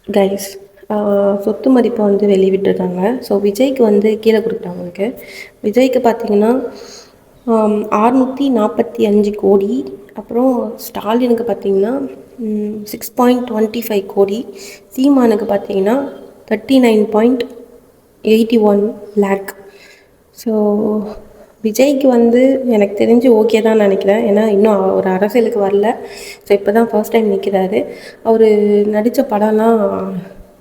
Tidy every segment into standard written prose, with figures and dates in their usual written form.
Guys, சொத்து மதிப்பை வந்து வெளியிட்டிருக்காங்க. ஸோ விஜய்க்கு வந்து கீழே கொடுக்குறவங்களுக்கு விஜய்க்கு பார்த்தீங்கன்னா 645 கோடி. அப்புறம் ஸ்டாலினுக்கு பார்த்தீங்கன்னா 6.25 கோடி. சீமானுக்கு பார்த்தீங்கன்னா 39.81 lakh. ஸோ விஜய்க்கு வந்து எனக்கு தெரிஞ்சு ஓகே தான் நினைக்கிறேன். ஏன்னா இன்னும் ஒரு அரசியலுக்கு வரல. ஸோ இப்போ தான் ஃபர்ஸ்ட் டைம் நிற்கிறாரு. அவர் நடித்த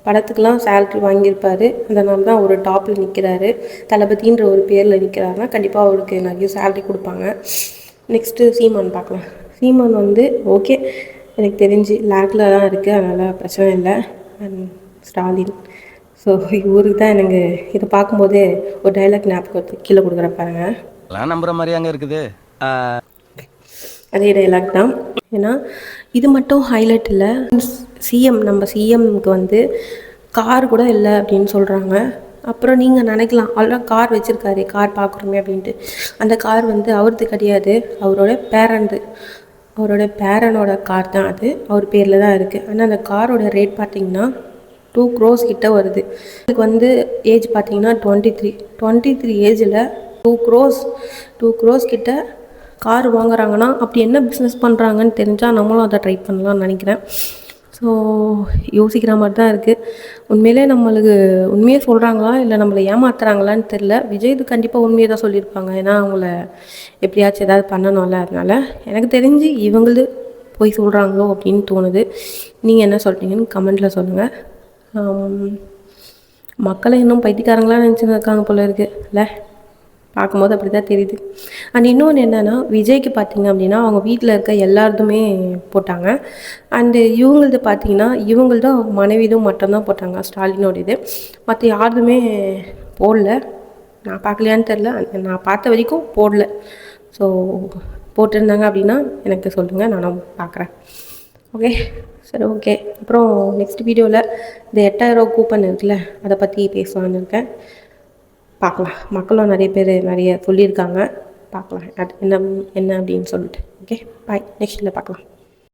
படத்துக்கெலாம் சேல்ரி வாங்கியிருப்பார். அதனால தான் ஒரு டாப்பில் நிற்கிறாரு. தளபதின்ற ஒரு பேரில் நிற்கிறாருன்னா கண்டிப்பாக அவருக்கு நிறைய சேல்ரி கொடுப்பாங்க. நெக்ஸ்ட்டு சீமான் பார்க்கலாம். சீமான் வந்து ஓகே, எனக்கு தெரிஞ்சு லேக்கில் தான் இருக்குது, அதனால் பிரச்சனை இல்லை. அண்ட் ஸ்டாலின், ஸோ இவருக்கு தான் எனக்கு இதை பார்க்கும்போது ஒரு டைலாக் ஞாபகம் கீழே கொடுக்குற பாருங்க. நம்புற மாதிரி அங்கே இருக்குது. அதே டைலாக் தான். ஏன்னா இது மட்டும் ஹைலைட் இல்லை. நம்ம சிஎம்க்கு வந்து கார் கூட இல்லை அப்படின்னு சொல்கிறாங்க. அப்புறம் நீங்கள் நினைக்கலாம், அவ்வளோ கார் வச்சுருக்காரு, கார் பார்க்குறோமே அப்படின்ட்டு. அந்த கார் வந்து அவரது கிடையாது, அவரோட பேரனோட கார் தான் அது. அவர் பேரில் தான் இருக்குது. ஆனால் அந்த காரோட ரேட் பார்த்திங்கன்னா 2 crores கிட்ட வருது. அதுக்கு வந்து ஏஜ் பார்த்திங்கன்னா 23 ஏஜில் 2 crores கிட்ட கார் வாங்குறாங்கன்னா அப்படி என்ன பிஸ்னஸ் பண்ணுறாங்கன்னு தெரிஞ்சால் நம்மளும் அதை ட்ரை பண்ணலாம்னு நினைக்கிறேன். ஸோ யோசிக்கிற மாதிரி தான் இருக்குது. உண்மையிலே நம்மளுக்கு உண்மையே சொல்கிறாங்களா இல்லை நம்மளை ஏமாத்துறாங்களான்னு தெரில. விஜய் இது கண்டிப்பாக உண்மையை தான் சொல்லியிருப்பாங்க. ஏன்னா அவங்கள எப்படியாச்சும் ஏதாவது பண்ணணும்ல. அதனால் எனக்கு தெரிஞ்சு இவங்களது போய் சொல்கிறாங்களோ அப்படின்னு தோணுது. நீங்கள் என்ன சொல்கிறீங்கன்னு கமெண்ட்டில் சொல்லுங்கள். மக்களை இன்னும் பைத்தியக்காரங்களாக நினச்சின்னு இருக்காங்க போல இருக்குது இல்லை, பார்க்கும்போது அப்படி தான் தெரியுது. அண்ட் இன்னொன்று என்னென்னா, விஜய்க்கு பார்த்திங்க அப்படின்னா அவங்க வீட்டில் இருக்க எல்லாருதுமே போட்டாங்க. அண்டு இவங்களது பார்த்திங்கன்னா இவங்களதும் மனைவிதும் மட்டும்தான் போட்டாங்க, ஸ்டாலினோட இது. மற்ற யாருதுமே போடல. நான் பார்க்கலையான்னு தெரில, நான் பார்த்த வரைக்கும் போடல. ஸோ போட்டிருந்தாங்க அப்படின்னா எனக்கு சொல்லுங்கள், நானும் பார்க்குறேன். ஓகே, சரி, ஓகே. அப்புறம் நெக்ஸ்ட் வீடியோவில் இந்த 8000 கூப்பன் இருக்குல்ல, அதை பற்றி பேசலான்னு இருக்கேன். பார்க்கலாம். மக்களும் நிறைய சொல்லியிருக்காங்க. பார்க்கலாம் அது என்ன அப்படின்னு சொல்லிட்டு. ஓகே, பாய். நெக்ஸ்ட்டில் பார்க்கலாம்.